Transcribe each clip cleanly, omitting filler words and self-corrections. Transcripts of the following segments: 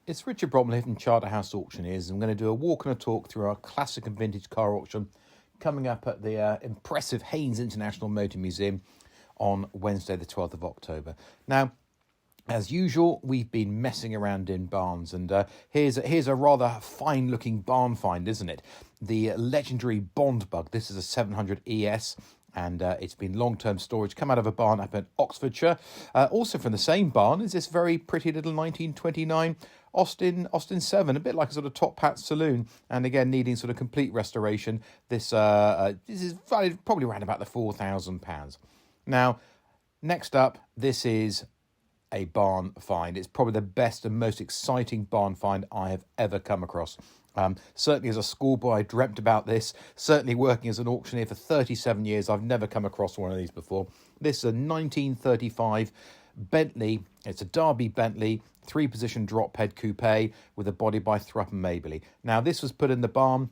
It's Richard Bromley from Charterhouse Auctioneers. I'm going to do a walk and a talk through our classic and vintage car auction coming up at the impressive Haynes International Motor Museum on Wednesday the 12th of October. Now, as usual, we've been messing around in barns, and here's a rather fine-looking barn find, isn't it? The legendary Bond Bug. This is a 700 ES, and it's been long-term storage, come out of a barn up in Oxfordshire. Also from the same barn is this very pretty little 1929 Austin 7, a bit like a sort of top hat saloon, and again needing sort of complete restoration. This is valued probably around about the £4,000. Now, next up, this is a barn find. It's probably the best and most exciting barn find I have ever come across. Certainly as a schoolboy, I dreamt about this. Certainly working as an auctioneer for 37 years, I've never come across one of these before. This is a 1935 Bentley. It's a Derby Bentley, 3-position drop head coupe with a body by Thrupp and Maberly. Now, this was put in the barn.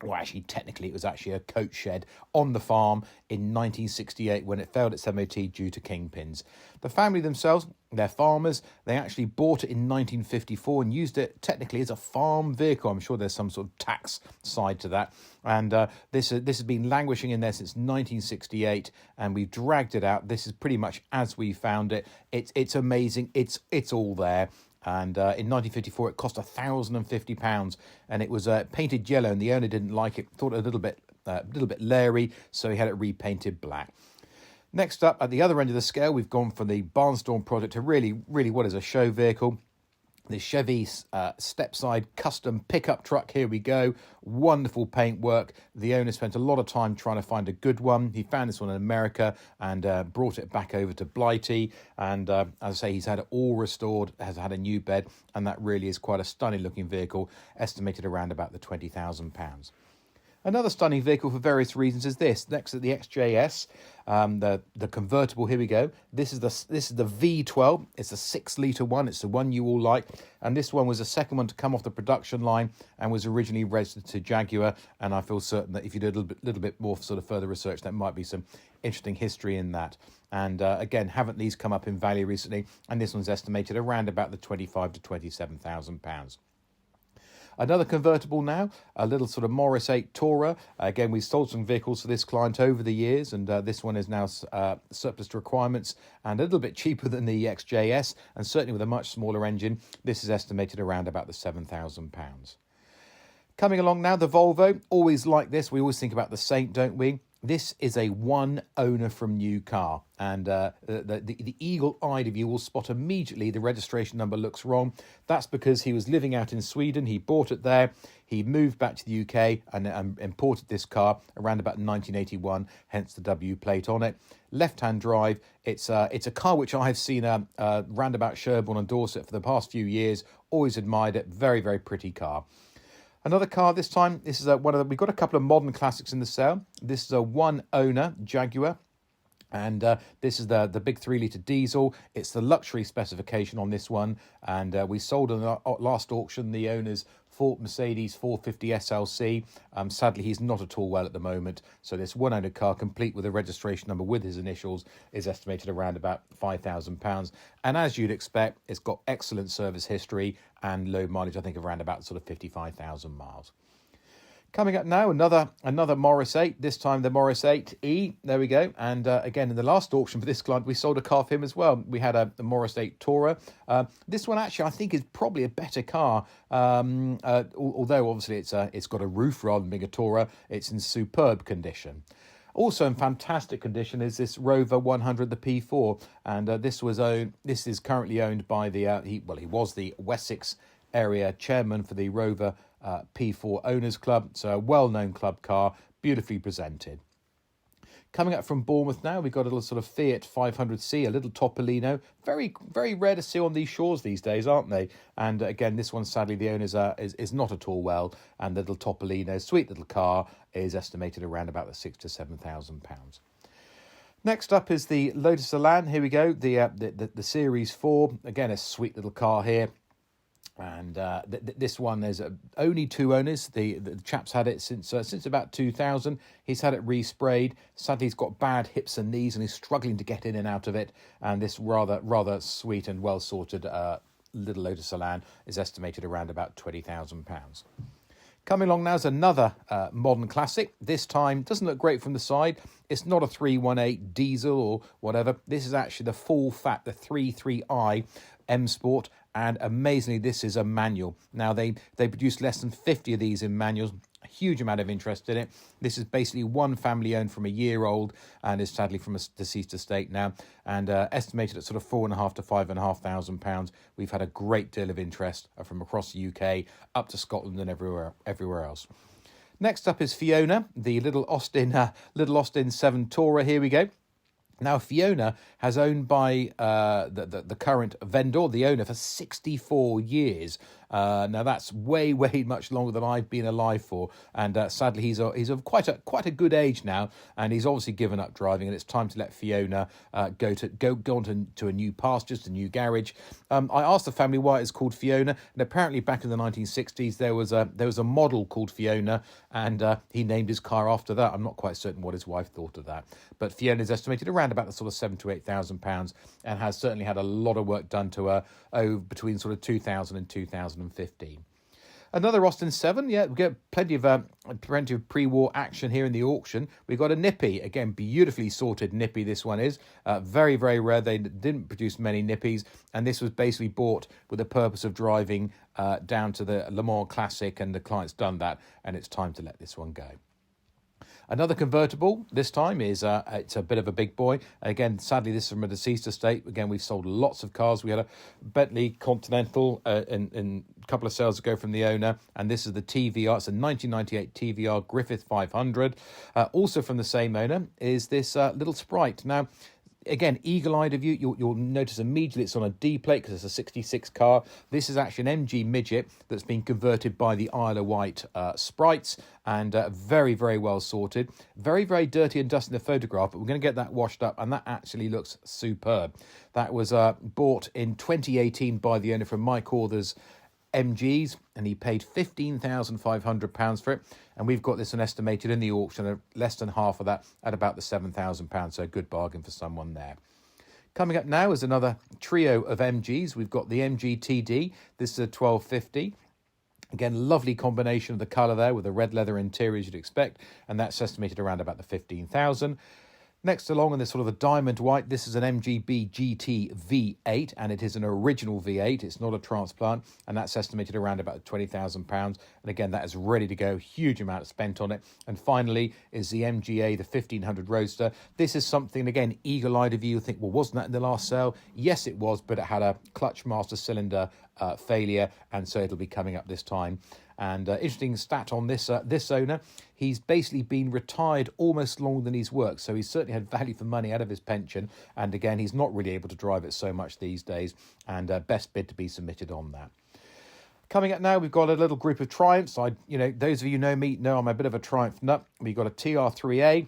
Well, actually, technically, it was actually a coach shed on the farm in 1968 when it failed its MOT due to kingpins. The family themselves, they're farmers. They actually bought it in 1954 and used it technically as a farm vehicle. I'm sure there's some sort of tax side to that. And this has been languishing in there since 1968, and we've dragged it out. This is pretty much as we found it. It's amazing. It's all there. And in 1954, it cost £1,050, and it was painted yellow, and the owner didn't like it, thought it a little bit leery, so he had it repainted black. Next up, at the other end of the scale, we've gone from the Barnstorm project to really what is a show vehicle. The Chevy step-side custom pickup truck, here we go. Wonderful paintwork. The owner spent a lot of time trying to find a good one. He found this one in America and brought it back over to Blighty. And as I say, he's had it all restored, has had a new bed, and that really is quite a stunning looking vehicle, estimated around about the £20,000. Another stunning vehicle for various reasons is this. Next to the XJS, the convertible. Here we go. This is the V12. It's a 6-litre one. It's the one you all like. And this one was the second one to come off the production line and was originally registered to Jaguar. And I feel certain that if you do a little bit more sort of further research, there might be some interesting history in that. And again, haven't these come up in value recently? And this one's estimated around about the £25,000 to £27,000. Another convertible now, a little sort of Morris 8 Tourer. Again, we've sold some vehicles for this client over the years, and this one is now surplus to requirements and a little bit cheaper than the XJS, and certainly with a much smaller engine. This is estimated around about the £7,000. Coming along now, the Volvo. Always like this. We always think about the Saint, don't we? This is a one owner from new car, and the eagle-eyed of you will spot immediately the registration number looks wrong. That's because he was living out in Sweden. He bought it there. He moved back to the UK and imported this car around about 1981, hence the W plate on it. Left-hand drive. It's a car which I have seen round about Sherborne and Dorset for the past few years. Always admired it. Very, very pretty car. Another car this time. This is we've got a couple of modern classics in the sale. This is a one owner Jaguar, and this is the big 3-litre diesel. It's the luxury specification on this one, and we sold on the last auction the owner's Mercedes 450 SLC. Sadly, he's not at all well at the moment, so this one owner car, complete with a registration number with his initials, is estimated around about £5,000. And as you'd expect, it's got excellent service history and low mileage, I think around about sort of 55,000 miles. Coming up now, another Morris 8, this time the Morris 8E. There we go. And again, in the last auction for this client, we sold a car for him as well. We had the Morris 8 Tourer. This one actually, I think, is probably a better car. Although obviously it's got a roof rather than being a Tourer. It's in superb condition. Also in fantastic condition is this Rover 100, the P4, and this is currently owned by he was the Wessex area chairman for the Rover P4 Owners Club, so a well-known club car, beautifully presented. Coming up from Bournemouth now, we've got a little sort of Fiat 500C, a little Topolino. Very, very rare to see on these shores these days, aren't they? And again, this one, sadly, the owner's is not at all well, and the little Topolino, sweet little car, is estimated around about the £6,000 to £7,000. Next up is the Lotus Elan. Here we go, the Series 4. Again, a sweet little car here. And this one is only two owners. The chap's had it since about 2000. He's had it resprayed. Sadly, he's got bad hips and knees, and he's struggling to get in and out of it. And this rather sweet and well sorted little Lotus Elan is estimated around about £20,000. Coming along now is another modern classic. This time, doesn't look great from the side. It's not a 318 diesel or whatever. This is actually the full fat, the 33i M Sport. And amazingly, this is a manual. Now, they produce less than 50 of these in manuals. A huge amount of interest in it. This is basically one family owned from a year old and is sadly from a deceased estate now, and estimated at sort of £4,500 to £5,500. We've had a great deal of interest from across the UK up to Scotland and everywhere else. Next up is Fiona, the little Austin 7 Tourer. Here we go. Now, Fiona has owned by the current vendor, the owner, for 64 years. Now, that's way much longer than I've been alive for. And sadly, he's of quite a good age now. And he's obviously given up driving. And it's time to let Fiona go on to a new pastures, a new garage. I asked the family why it's called Fiona. And apparently back in the 1960s, there was a model called Fiona. And he named his car after that. I'm not quite certain what his wife thought of that. But Fiona is estimated around about the sort of £7,000 to £8,000 and has certainly had a lot of work done to her between sort of 2000 and 2015. Another Austin 7, yeah, we get plenty of pre-war action here in the auction. We've got a Nippy, again, beautifully sorted Nippy this one is. Very rare. They didn't produce many Nippies, and this was basically bought with the purpose of driving down to the Le Mans Classic, and the client's done that, and it's time to let this one go. Another convertible this time is it's a bit of a big boy. Again, sadly, this is from a deceased estate. Again, we've sold lots of cars. We had a Bentley Continental in a couple of sales ago from the owner, and this is the TVR. It's a 1998 TVR Griffith 500. Also from the same owner is this little Sprite. Now, again, eagle-eyed of you, you'll notice immediately it's on a D plate because it's a 66 car. This is actually an MG midget that's been converted by the Isle of Wight sprites, and very well sorted. Very dirty and dusty in the photograph, but we're going to get that washed up, and that actually looks superb. That was bought in 2018 by the owner from Mike Orther's MGs, and he paid £15,500 for it, and we've got this one estimated in the auction at less than half of that at about the £7,000, so a good bargain for someone there. Coming up now is another trio of MGs. We've got the MG TD. This is a 1250. Again, lovely combination of the colour there with the red leather interior as you'd expect, and that's estimated around about the 15,000. Next along in this sort of a diamond white, this is an MGB GT V8, and it is an original V8. It's not a transplant, and that's estimated around about £20,000. And again, that is ready to go. Huge amount spent on it. And finally is the MGA, the 1500 Roadster. This is something, again, eagle-eyed of you think, well, wasn't that in the last sale? Yes, it was, but it had a clutch master cylinder failure, and so it'll be coming up this time. And interesting stat on this owner, he's basically been retired almost longer than he's worked, so he's certainly had value for money out of his pension, and again, he's not really able to drive it so much these days, and best bid to be submitted on that. Coming up now, we've got a little group of Triumphs. Those of you who know me know I'm a bit of a Triumph nut. We've got a TR3A.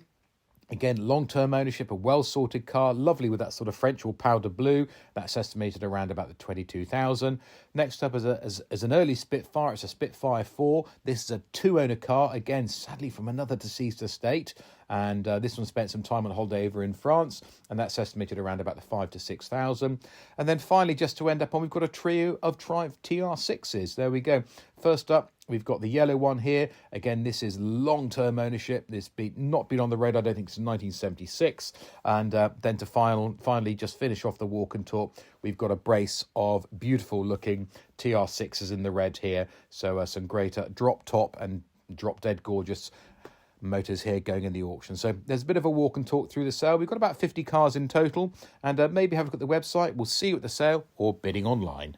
Again, long-term ownership, a well-sorted car, lovely with that sort of French or powder blue. That's estimated around about the 22,000. Next up is an early Spitfire. It's a Spitfire 4. This is a two-owner car, again, sadly from another deceased estate. And this one spent some time on holiday over in France, and that's estimated around about the 5,000 to 6,000. And then finally, just to end up on, we've got a trio of Triumph TR6s. There we go. First up, we've got the yellow one here. Again, this is long-term ownership. This not been on the road, I don't think, since 1976. And then to finally just finish off the walk and talk, we've got a brace of beautiful-looking TR6s in the red here. So some great drop top and drop dead gorgeous motors here going in the auction. So there's a bit of a walk and talk through the sale. We've got about 50 cars in total, and maybe have a look at the website. We'll see you at the sale or bidding online.